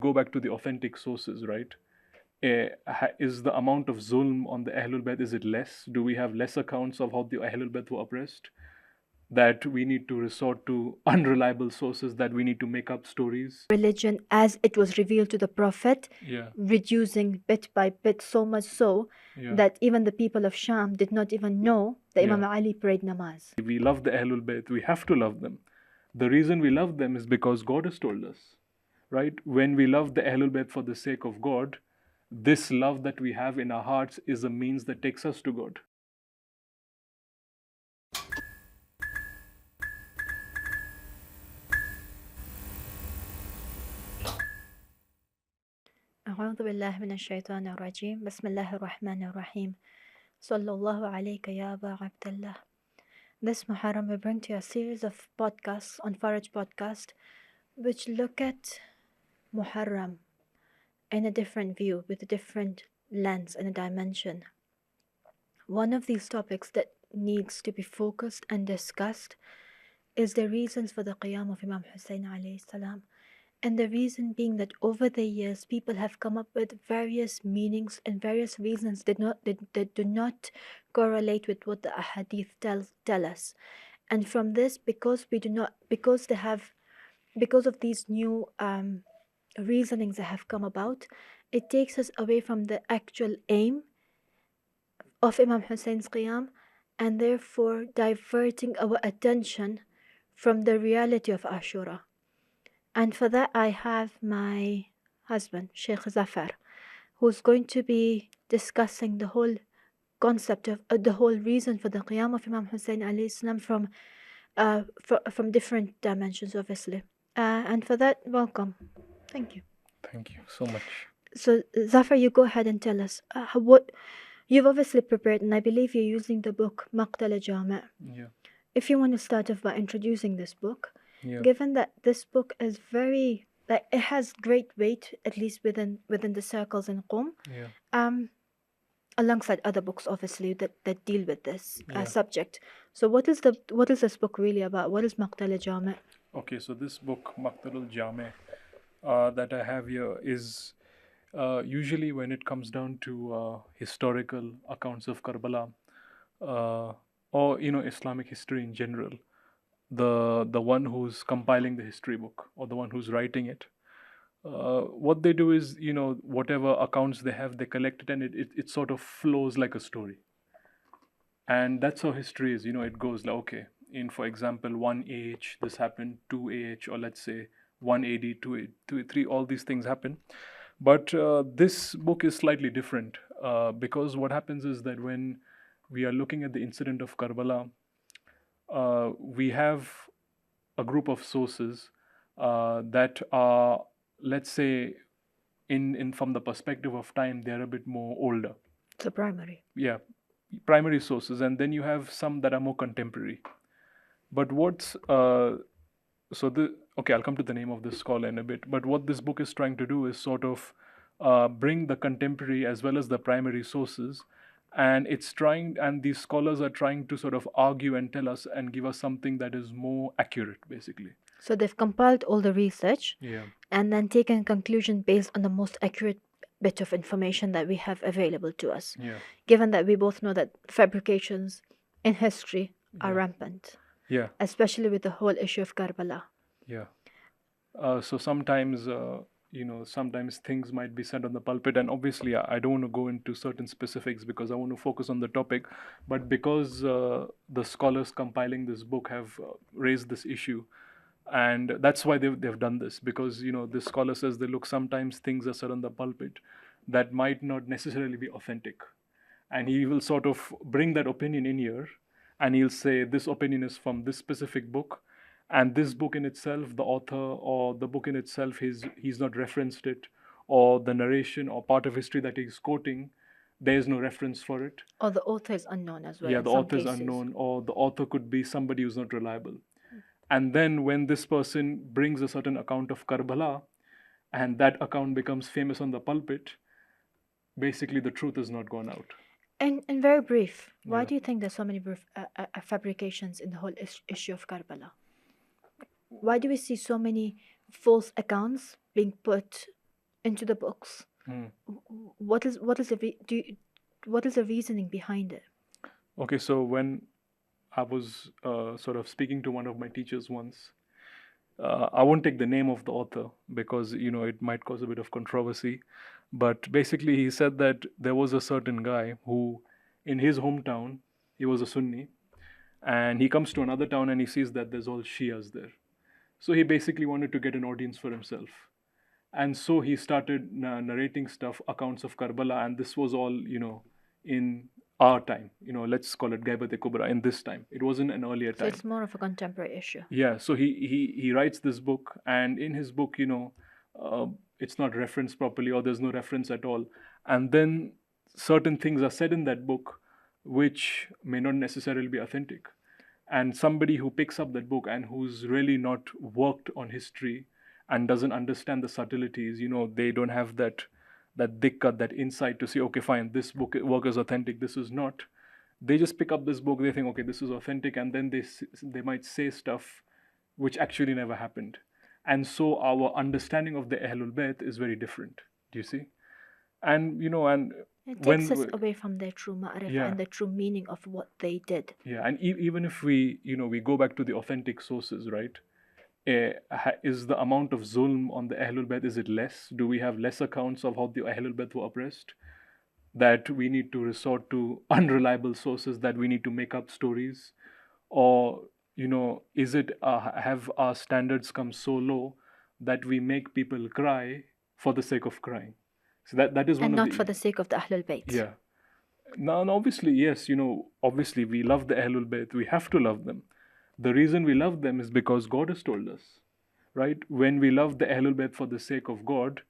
Go back to the authentic sources, right? Is the amount of zulm on the Ahlul Bayt, is it less? Do we have less accounts of how the Ahlul Bayt were oppressed? That we need to resort to unreliable sources, that we need to make up stories? Religion as it was revealed to the Prophet, Yeah, reducing bit by bit, so much so yeah, that even the people of Sham did not even know that yeah. Imam Ali prayed namaz. We love the Ahlul Bayt, we have to love them. The reason we love them is because God has told us, right? When we love the Ahlul Bayt for the sake of God, this love that we have in our hearts is a means that takes us to God. أعوذ بالله من الشيطان الرجيم بسم الله الرحمن الرحيم صلى الله عليك يا أبا عبد الله. This Muharram we bring to you a series of podcasts on Faraj podcast which look at Muharram in a different view, with a different lens and a dimension. One of these topics that needs to be focused and discussed is the reasons for the Qiyam of Imam Husayn alayhi salam. And the reason being that over the years, people have come up with various meanings and various reasons that do not correlate with what the ahadith tell us. And from this, because of these new reasonings that have come about, it takes us away from the actual aim of Imam Husayn's Qiyam, and therefore diverting our attention from the reality of Ashura. And for that, I have my husband, Sheikh Zafar, who's going to be discussing the whole concept of the whole reason for the Qiyam of Imam Husayn alayhi salam from different dimensions, obviously. And for that, welcome. Thank you. Thank you so much. So, Zafar, you go ahead and tell us what you've obviously prepared, and I believe you're using the book Maqtal Jami'. Yeah, If you want to start off by introducing this book, yeah, given that this book is very, like, it has great weight, at least within the circles in Qom, yeah, alongside other books obviously that deal with this yeah. subject. So what is this book really about? What is Maqtal Jami'? Okay, so this book, Maktalul Jame, that I have here is usually when it comes down to historical accounts of Karbala, uh, or Islamic history in general, the one who's compiling the history book or the one who's writing it, what they do is, whatever accounts they have, they collect it, and it sort of flows like a story. And that's how history is. It goes like, okay, in, for example, 1 AH this happened, 2 AH, or let's say 1 AD, 2 3, all these things happen. But this book is slightly different, because what happens is that when we are looking at the incident of Karbala, we have a group of sources that are, let's say, in from the perspective of time, they're a bit more older. The primary. Yeah, primary sources, and then you have some that are more contemporary. But what's so the okay, I'll come to the name of this scholar in a bit. But what this book is trying to do is sort of bring the contemporary as well as the primary sources, and these scholars are trying to sort of argue and tell us and give us something that is more accurate, basically. So they've compiled all the research Yeah, and then taken a conclusion based on the most accurate bit of information that we have available to us, yeah, given that we both know that fabrications in history are yeah, rampant, yeah, especially with the whole issue of Karbala. yeah. So sometimes, sometimes things might be said on the pulpit, and obviously, I don't want to go into certain specifics because I want to focus on the topic. But because the scholars compiling this book have raised this issue, and that's why they've done this, because the scholar says that, look, sometimes things are said on the pulpit that might not necessarily be authentic, and he will sort of bring that opinion in here, and he'll say this opinion is from this specific book, and this book in itself, the author or the book in itself, he's not referenced it, or the narration or part of history that he's quoting, there is no reference for it. Or the author is unknown as well Yeah, in the some author is cases. unknown, or the author could be somebody who's not reliable. And then when this person brings a certain account of Karbala, and that account becomes famous on the pulpit, basically the truth is not gone out. And very brief, why Yeah. do you think there's so many fabrications in the whole issue of Karbala? Why do we see so many false accounts being put into the books. What is the reasoning behind it? Okay, so when I was sort of speaking to one of my teachers once, I won't take the name of the author because it might cause a bit of controversy. But basically, he said that there was a certain guy who, in his hometown, he was a Sunni, and he comes to another town and he sees that there's all Shias there. So he basically wanted to get an audience for himself. And so he started narrating stuff, accounts of Karbala, and this was all, in our time. Let's call it Gaibat-e Kubra in this time. It wasn't an earlier So time. it's more of a contemporary issue. Yeah, so he writes this book, and in his book, uh, it's not referenced properly, or there's no reference at all. And then certain things are said in that book which may not necessarily be authentic. And somebody who picks up that book and who's really not worked on history and doesn't understand the subtleties, they don't have that dikkat, that insight to say, okay, fine, this work is authentic, this is not. They just pick up this book, they think, okay, this is authentic, and then they might say stuff which actually never happened. And so our understanding of the Ahlul Bayt is very different. Do you see? And and It when takes us away from their true ma'rifah and the true meaning of what they did. Yeah, and even if we go back to the authentic sources, right? Is the amount of zulm on the Ahlul Bayt, is it less? Do we have less accounts of how the Ahlul Bayt were oppressed? That we need to resort to unreliable sources, that we need to make up stories? Or, is it, have our standards come so low that we make people cry for the sake of crying? So that is one And of not for the sake of the Ahlul Bayt. Yeah. Now, obviously, yes, obviously we love the Ahlul Bayt. We have to love them. The reason we love them is because God has told us, right? When we love the Ahlul Bayt for the sake of God,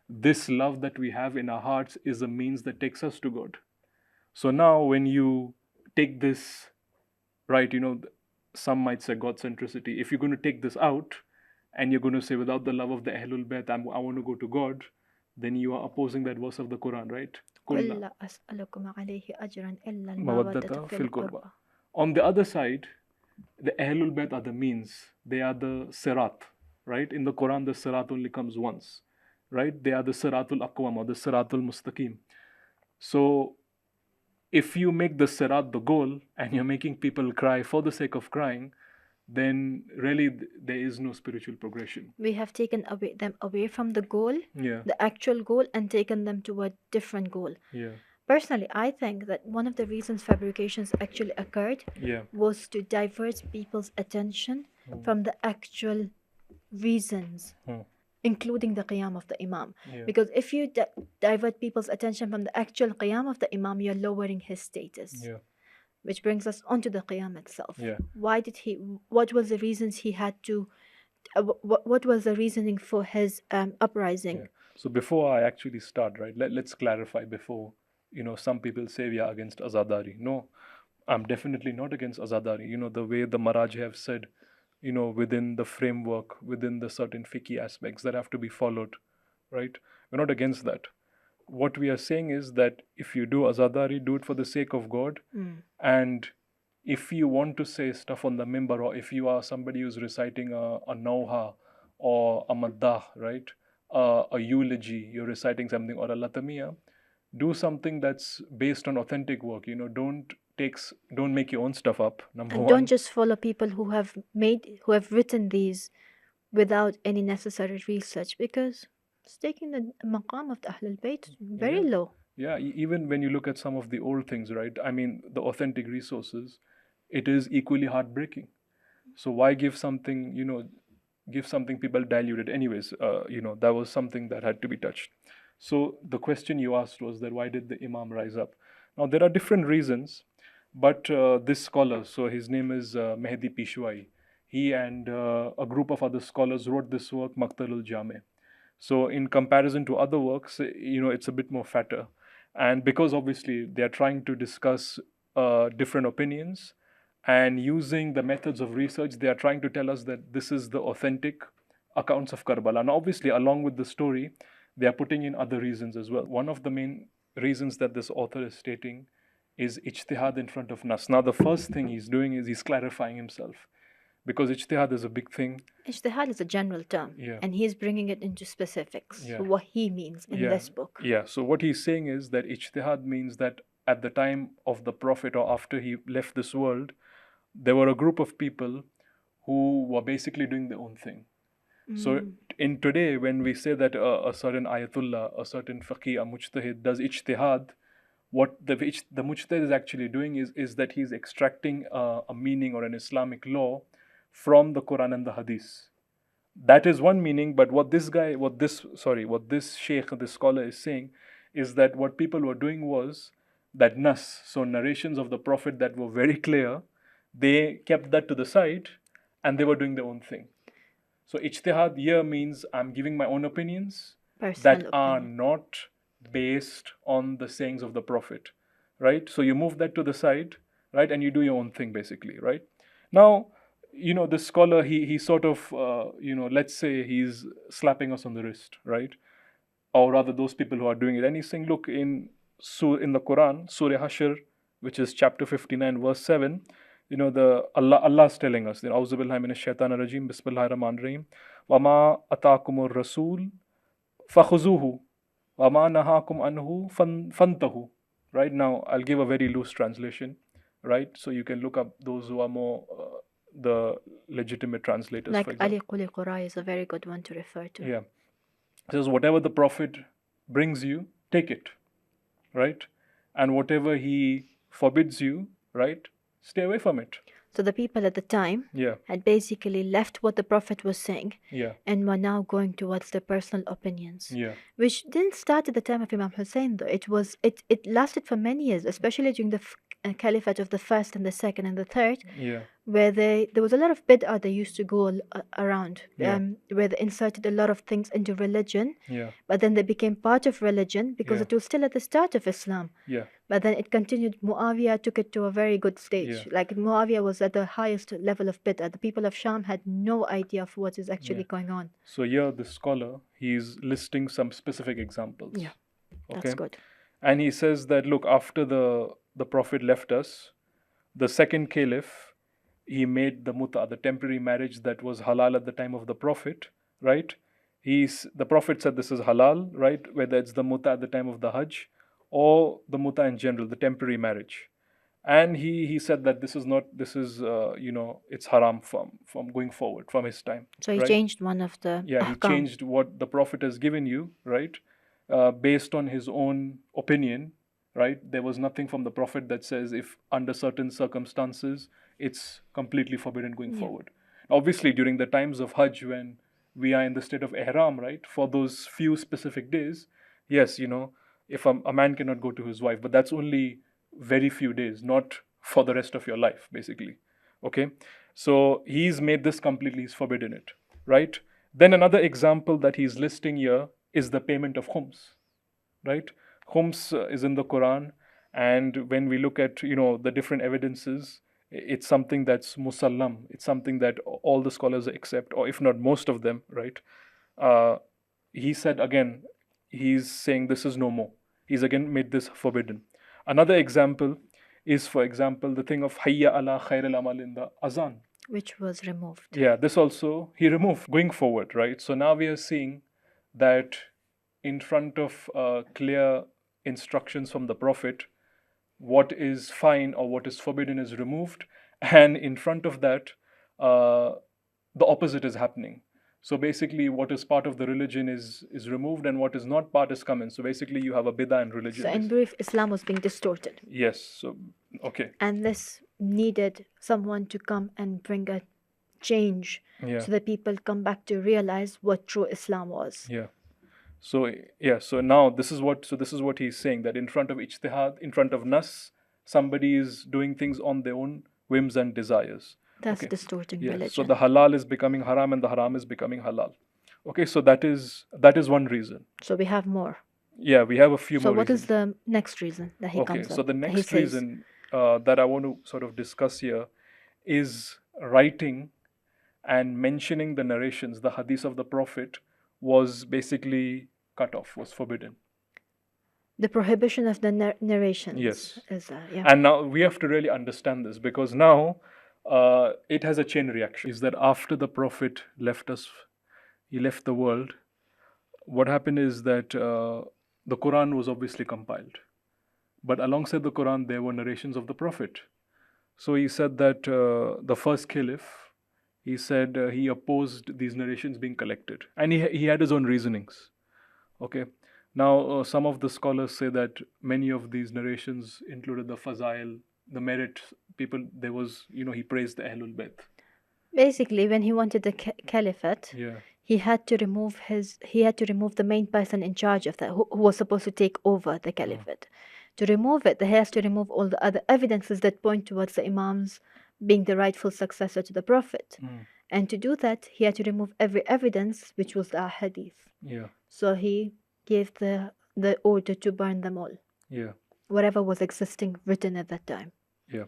this love that we have in our hearts is a means that takes us to God. So now, when you take this, right, some might say God centricity. If you're going to take this out and you're going to say, without the love of the Ahlul Bayt, I want to go to God, then you are opposing that verse of the Quran, right? قُل لَّا أَسْأَلُكُمْ عَلَيْهِ أَجْرًا إِلَّا الْمَوَدَّةَ Mawaddata فِي fil الْقُرْبَى. qurba. On the other side, the Ahlul Bayt are the means. They are the Sirat, right? In the Quran, the Sirat only comes once, right? They are the Siratul Aqwam or the Siratul Mustaqim. So, if you make the Sirat the goal and you're making people cry for the sake of crying, then really there is no spiritual progression. We have taken them away from the goal, Yeah. the actual goal, and taken them to a different goal. Yeah. Personally, I think that one of the reasons fabrications actually occurred was to divert people's attention from the actual reasons, including the qiyam of the Imam. Because if you divert people's attention from the actual qiyam of the Imam, you're lowering his status. Which brings us onto the qiyam itself. What was the reasons he had to, what was the reasoning for his uprising? So before I actually start, right, let's clarify before, some people say we are against azadari. No, I'm definitely not against azadari. The way the Maraj have said, within the framework, within the certain fiqh aspects that have to be followed, right? We're not against that. What we are saying is that if you do azadari, do it for the sake of God. And if you want to say stuff on the mimbar, or if you are somebody who's reciting a nauha or a maddah, right? A eulogy, you're reciting something, or a latamiya, do something that's based on authentic work. Don't make your own stuff up. Number And one. don't just follow people who have written these without any necessary research, because it's taking the maqam of the Ahlul Bayt very low. Yeah, even when you look at some of the old things, right? I mean, the authentic resources, it is equally heartbreaking. So why give something, people diluted? Anyways, that was something that had to be touched. So the question you asked was that why did the Imam rise up? Now, there are different reasons, but this scholar, so his name is Mehdi Pishwai, he and a group of other scholars wrote this work, Maktalul Jame. So in comparison to other works, it's a bit more fatter. And because obviously they are trying to discuss different opinions, and using the methods of research, they are trying to tell us that this is the authentic accounts of Karbala. And obviously, along with the story, they are putting in other reasons as well. One of the main reasons that this author is stating is ijtihad in front of nas. Now, the first thing he's doing is he's clarifying himself. because ijtihad is a big thing. Ijtihad is a general term, Yeah. and he's bringing it into specifics, Yeah. what he means in this book. Yeah, so what he's saying is that ijtihad means that at the time of the Prophet or after he left this world, there were a group of people who were basically doing their own thing. So in today, when we say that a certain ayatullah, a certain faqih, a mujtahid does ijtihad, what the mujtahid is actually doing is that he's extracting a meaning or an Islamic law from the Quran and the Hadith. That is one meaning, but what this sheikh, this scholar is saying is that what people were doing was that nas, so narrations of the Prophet that were very clear, they kept that to the side and they were doing their own thing. So ijtihad here means I'm giving my own opinions that are not based on the sayings of the Prophet, right? So you move that to the side, right, and you do your own thing basically, right? Now, this scholar, he sort of, let's say he's slapping us on the wrist, right? Or rather, those people who are doing it. And he's saying, look, in the Quran, Surah Hashr, which is chapter 59, verse 7, Allah's telling us, Auzu billahi minash shaitanir rajim, Bismillahir Rahmanir Rahim, Wama atakumur Rasul, fakhuzuhu, Wama nahakum anhu, fantahu. Right now, I'll give a very loose translation, right? So you can look up those who are more the legitimate translators. Like Ali Quli Qurai is a very good one to refer to. Yeah. It says, whatever the Prophet brings you, take it, right? And whatever he forbids you, right, stay away from it. So the people at the time had basically left what the Prophet was saying and were now going towards their personal opinions. Which didn't start at the time of Imam Husayn though. It lasted for many years, especially during the caliphate of the first and the second and the third, where there was a lot of bid'ah they used to go around, where they inserted a lot of things into religion, but then they became part of religion because it was still at the start of Islam. But then it continued. Muawiyah took it to a very good stage. Like Muawiyah was at the highest level of bid'ah. The people of Sham had no idea of what is actually going on. So here the scholar, he's listing some specific examples. Yeah, that's good. And he says that, look, after the Prophet left us, the second caliph, he made the muta, the temporary marriage that was halal at the time of the Prophet, right? The Prophet said this is halal, right? Whether it's the muta at the time of the Hajj or the muta in general, the temporary marriage. And he said that it's haram from going forward from his time. So he changed one of the he changed what the Prophet has given you, right? Based on his own opinion, right? There was nothing from the Prophet that says if under certain circumstances it's completely forbidden going forward. Obviously, during the times of Hajj, when we are in the state of ihram, right, for those few specific days, yes, if a man cannot go to his wife, but that's only very few days, not for the rest of your life, basically. Okay, so he's made this completely, he's forbidden it, right? Then another example that he's listing here is the payment of khums, right? Khums is in the Quran, and when we look at the different evidences, it's something that's musallam. It's something that all the scholars accept, or if not most of them, right? He said again, he's saying this is no more. He's again made this forbidden. Another example is, for example, the thing of hayya ala khair al-amal in the azan, which was removed. Yeah, this also he removed going forward, right? So now we are seeing that in front of clear instructions from the Prophet, what is fine or what is forbidden is removed, and in front of that, the opposite is happening. So basically, what is part of the religion is removed, and what is not part is come in. So basically, you have a bid'ah in religion. So in brief, Islam was being distorted. Yes. So okay. And this needed someone to come and bring a change, so that people come back to realize what true Islam was. Yeah. So now this is what he's saying, that in front of ijtihad, in front of nas, somebody is doing things on their own whims and desires. That's distorting religion. So the halal is becoming haram and the haram is becoming halal. Okay, so that is one reason. So we have more. Yeah, we have a few more. So what is the next reason that he comes up? Okay, so the next reason that I want to sort of discuss here is writing and mentioning the narrations, the hadith of the Prophet was basically cut off, was forbidden. The prohibition of the narrations. Yes. Is, And now we have to really understand this, because now it has a chain reaction. Is that after the Prophet left us, he left the world, what happened is that the Quran was obviously compiled. But alongside the Quran, there were narrations of the Prophet. So he said that the first caliph, he said he opposed these narrations being collected. And he had his own reasonings. Okay. Now, some of the scholars say that many of these narrations included the fazail, the merit people. There was, he praised the Ahlul Bayt. Basically, when he wanted the caliphate, Yeah. he had to remove the main person in charge of that, who was supposed to take over the caliphate. To remove it, he has to remove all the other evidences that point towards the imams being the rightful successor to the prophet. And to do that, he had to remove every evidence, which was the hadith. Yeah. So he gave the order to burn them all. Yeah. Whatever was existing written at that time. Yeah.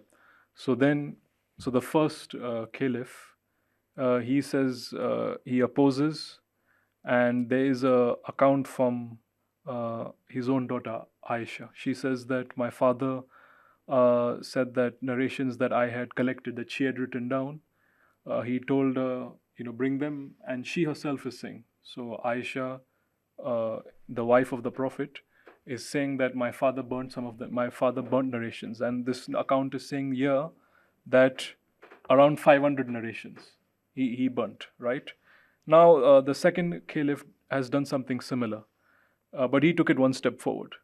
So the first caliph, he says he opposes, and there is a account from his own daughter Aisha. She says that my father said that narrations that I had collected, that she had written down, he told her, bring them, and she herself is saying. So Aisha, the wife of the Prophet, is saying that my father burnt some of them. My father burnt narrations, and this account is saying here that around 500 narrations he burnt. Right now, the second caliph has done something similar, but he took it one step forward,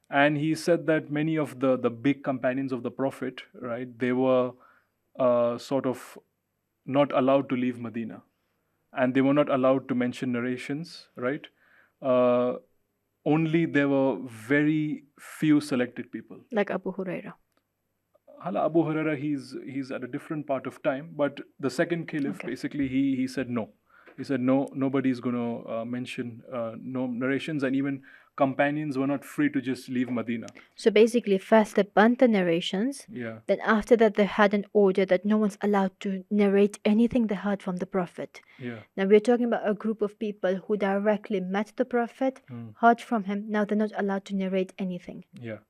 and he said that many of the big companions of the Prophet, right, they were sort of not allowed to leave Medina, and they were not allowed to mention narrations, right? Uh, Only there were very few selected people. Like Abu Huraira. Hala Abu Huraira, he's at a different part of time, but the second caliph, basically he said no. He said no, nobody's going to mention no narrations, and even companions were not free to just leave Medina. So basically, first they burnt the narrations. Yeah. Then after that, they had an order that no one's allowed to narrate anything they heard from the Prophet. Yeah. Now we're talking about a group of people who directly met the Prophet, heard from him. Now they're not allowed to narrate anything. Yeah.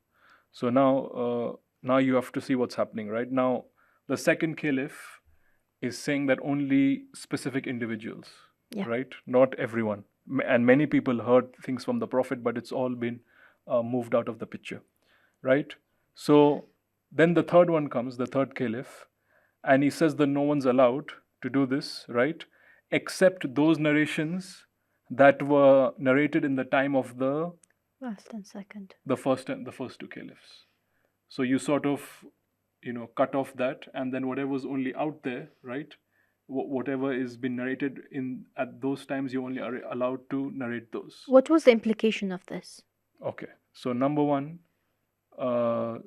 So now you have to see what's happening, right? Now, the second caliph is saying that only specific individuals, right? Not everyone. And many people heard things from the Prophet, but it's all been moved out of the picture, right? So then the third one comes, the third caliph, and he says that no one's allowed to do this, right? Except those narrations that were narrated in the time of the First and second. The first two caliphs. So you sort of, cut off that, and then whatever's only out there, right? Whatever is been narrated at those times, you only are allowed to narrate those. What was the implication of this? Okay, so number one, the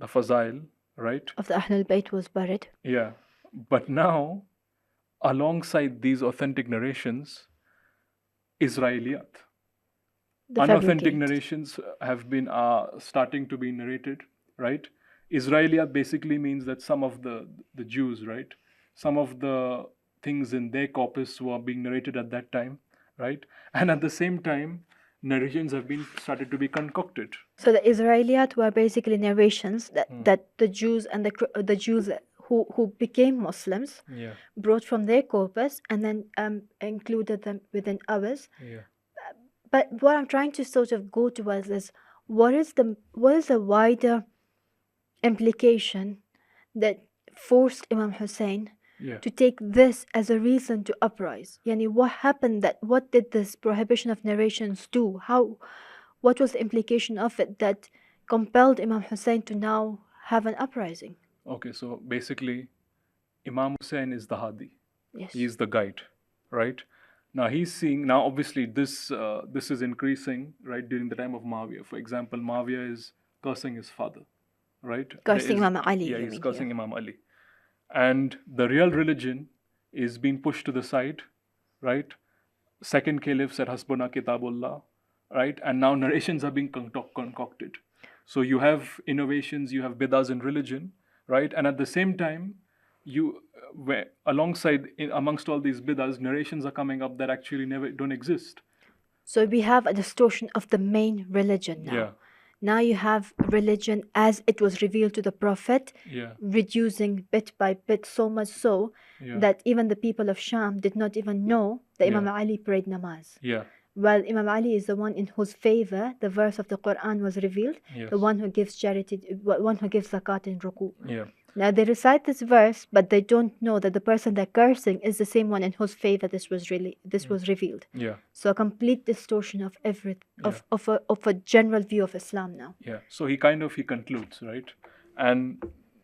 fazail, right? Of the Ahlul Bayt was buried. Yeah, but now, alongside these authentic narrations, Israeliyat. Unauthentic narrations have been starting to be narrated, right? Israeliyat basically means that some of the Jews, right? Some of the things in their corpus were being narrated at that time, right? And at the same time, narrations have been started to be concocted. So the Israeliyat were basically narrations that the Jews and the Jews who became Muslims brought from their corpus and then included them within ours. Yeah. But what I'm trying to sort of go towards is what is the wider implication that forced Imam Husayn to take this as a reason to uprise? Yani, what happened? What did this prohibition of narrations do? What was the implication of it that compelled Imam Husayn to now have an uprising? Okay, so basically, Imam Husayn is the Hadi. Yes. He is the guide, right? Now he's seeing, now obviously this is increasing, right, during the time of Muawiyah. For example, Muawiyah is cursing his father, right? Cursing Imam Ali. Yeah, he's cursing Imam Ali. And the real religion is being pushed to the side, right? Second caliph said, Hasbuna Kitabullah, right? And now narrations are being concocted. So you have innovations, you have bid'ahs in religion, right? And at the same time, alongside amongst all these bid'ahs, narrations are coming up that actually don't exist. So we have a distortion of the main religion now. Yeah. Now you have religion as it was revealed to the Prophet, Yeah. reducing bit by bit, so much so Yeah. that even the people of Sham did not even know that Imam Ali prayed namaz. Yeah. Well, Imam Ali is the one in whose favor the verse of the Quran was revealed, Yes. the one who gives charity, one who gives zakat in ruku. Yeah. Now they recite this verse, but they don't know that the person they're cursing is the same one in whose favor this was revealed. Yeah. So a complete distortion of of a general view of Islam now. Yeah. So he concludes, right? And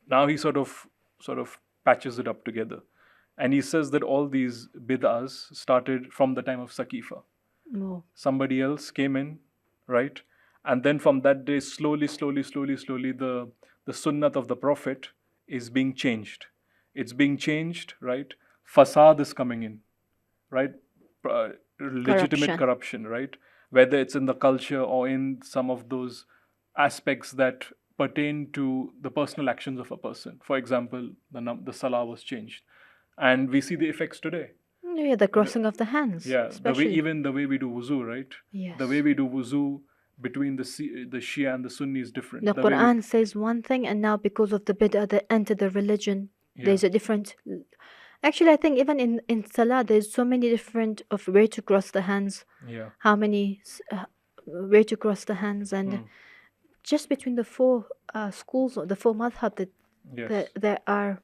now he sort of patches it up together. And he says that all these bid'ahs started from the time of Saqifa. Oh. Somebody else came in, right? And then from that day, slowly, the sunnat of the Prophet is being changed. It's being changed, right? Fasad is coming in, right? Legitimate corruption, right? Whether it's in the culture or in some of those aspects that pertain to the personal actions of a person. For example, the salah was changed, and we see the effects today. Yeah, the crossing of the hands. Yeah, especially. the way we do wuzu, right? Yes. The way we do wuzu between the Shia and the Sunni is different. The Quran says one thing, and now because of the bid'ah that entered the religion, there's a different. Actually, I think even in Salah, there's so many different of where to cross the hands. Yeah. How many, where to cross the hands, and just between the four schools or the four madhab that there are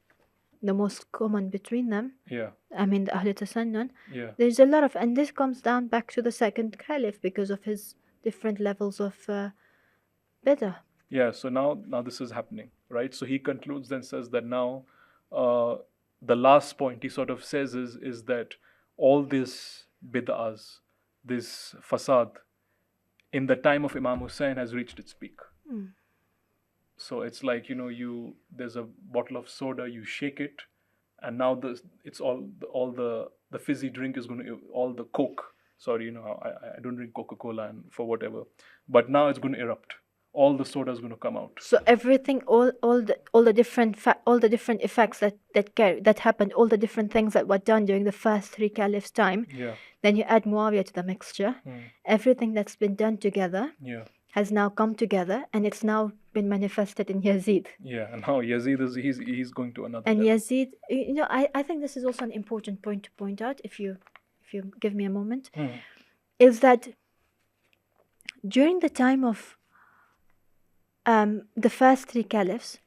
the most common between them. Yeah. I mean, the Ahl Tasannun. Yeah. There's a lot of, and this comes down back to the second caliph because of his different levels of bid'ah. Yeah. So now this is happening, right? So he concludes and says that now, the last point he sort of says is that all this bid'ahs, this fasad, in the time of Imam Husayn has reached its peak. So it's like, there's a bottle of soda, you shake it, and now it's all the fizzy drink is going to, all the Coke. Sorry, I don't drink Coca-Cola and for whatever, but now it's going to erupt. All the soda is going to come out. So everything, all the different effects that happened, all the different things that were done during the first three caliphs' time. Yeah. Then you add Muawiyah to the mixture. Everything that's been done together. Yeah. Has now come together, and it's now been manifested in Yazid. Yeah, and now Yazid he's going to another and level. Yazid, I think this is also an important point to point out, if you give me a moment, is that during the time of the first three caliphs,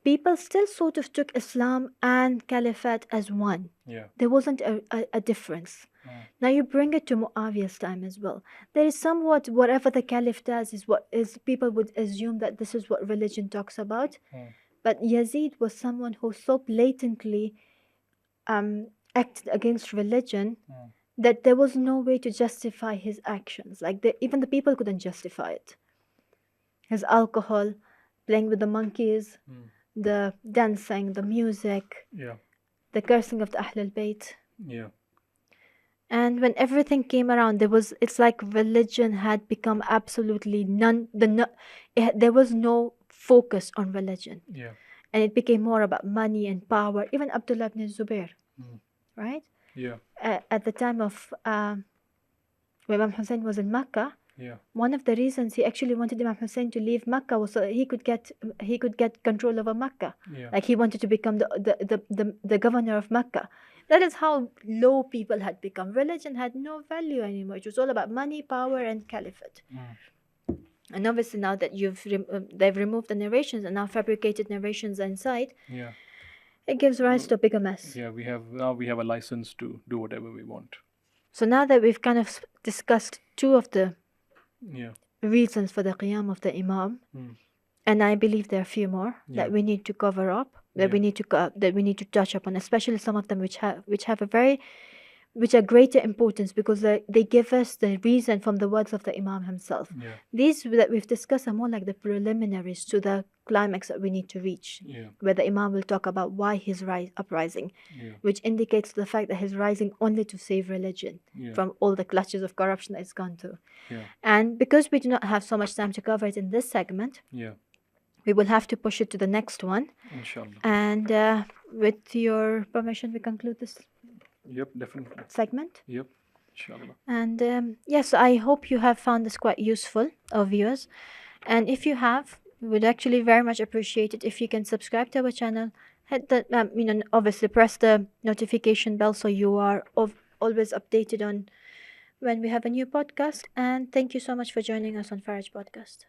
people still sort of took Islam and caliphate as one. Yeah. There wasn't a difference. Now you bring it to Muawiyah's time as well. There is somewhat, whatever the caliph does is people would assume that this is what religion talks about. But Yazid was someone who so blatantly acted against religion that there was no way to justify his actions. Like even the people couldn't justify it. His alcohol, playing with the monkeys, the dancing, the music, the cursing of the Ahl al-Bayt. Yeah. And when everything came around, it's like religion had become absolutely there was no focus on religion. Yeah. And it became more about money and power. Even Abdullah ibn Zubair, right? Yeah. At the time of when Imam Husayn was in Mecca, one of the reasons he actually wanted Imam Husayn to leave Mecca was so that he could get control over Mecca. Like he wanted to become the governor of Mecca. That is how low people had become. Religion had no value anymore. It was all about money, power, and caliphate. And obviously now that they've removed the narrations and now fabricated narrations inside, it gives rise to a bigger mess. Yeah, we have a license to do whatever we want. So now that we've kind of discussed two of the reasons for the qiyam of the Imam, and I believe there are a few more that we need to cover up, that we need to touch upon, especially some of them which are greater importance because they give us the reason from the words of the Imam himself. These that we've discussed are more like the preliminaries to the climax that we need to reach, where the Imam will talk about why he's uprising, which indicates the fact that he's rising only to save religion from all the clutches of corruption that it's gone through. And because we do not have so much time to cover it in this segment, we will have to push it to the next one. Inshallah. And with your permission, we conclude this definitely segment. Inshallah. And yes, I hope you have found this quite useful, our viewers. And if you have, we would actually very much appreciate it if you can subscribe to our channel. Hit the, obviously press the notification bell so you are always updated on when we have a new podcast. And thank you so much for joining us on Faraj Podcast.